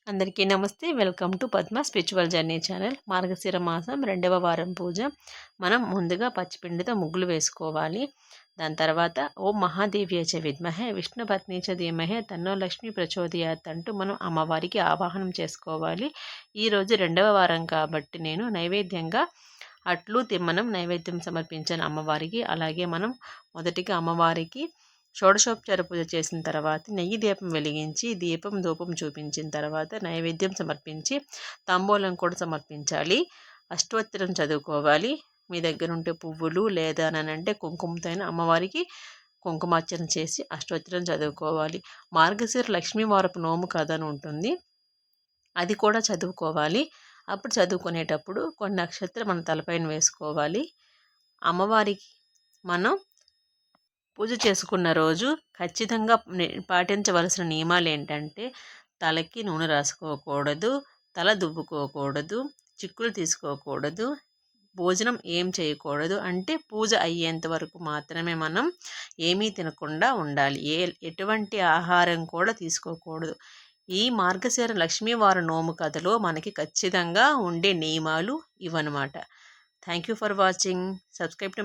అందరికీ నమస్తే. Welcome to Padma spiritual journey channel. మార్గశిర మాసం 2వ వారం పూజ. మనం ముందుగా పచ్చిపిండితో ముగ్గులు వేసుకోవాలి. దాని తర్వాత ఓం మహాదేవ్యై చ విద్మహే విష్ణుపత్ని చ ధీమహే తన్నో లక్ష్మి ప్రచోదయాత్ అంటూ మనం అమ్మవారికి ఆవాహనం చేసుకోవాలి. ఈరోజు 2వ వారం కాబట్టి నేను నైవేద్యంగా అట్లు తిమ్మనం నైవేద్యం సమర్పించాను అమ్మవారికి. అలాగే మనం మొదటిగా అమ్మవారికి షోడశోపచార పూజ చేసిన తర్వాత నెయ్యి దీపం వెలిగించి దీపం ధూపం చూపించిన తర్వాత నైవేద్యం సమర్పించి తాంబూలం కూడా సమర్పించాలి. అష్టోత్తరం చదువుకోవాలి. మీ దగ్గర ఉంటే పువ్వులు లేదా అంటే కుంకుమతో అయినా అమ్మవారికి కుంకుమార్చన చేసి అష్టోత్తరం చదువుకోవాలి. మార్గశిర లక్ష్మీవారపు నోము కథ అని ఉంటుంది, అది కూడా చదువుకోవాలి. అప్పుడు చదువుకునేటప్పుడు కొన్ని నక్షత్రం మన తలపైన వేసుకోవాలి. అమ్మవారికి మనం పూజ చేసుకున్న రోజు ఖచ్చితంగా పాటించవలసిన నియమాలు ఏంటంటే తలకి నూనె రాసుకోకూడదు, తల దువ్వుకోకూడదు, చిక్కులు తీసుకోకూడదు, భోజనం ఏం చేయకూడదు. అంటే పూజ అయ్యేంత వరకు మాత్రమే మనం ఏమీ తినకుండా ఉండాలి. ఎటువంటి ఆహారం కూడా తీసుకోకూడదు. ఈ మార్గశిర లక్ష్మీవార నోము కథలో మనకి ఖచ్చితంగా ఉండే నియమాలు ఇవన్నమాట. Thank you for watching. Subscribe to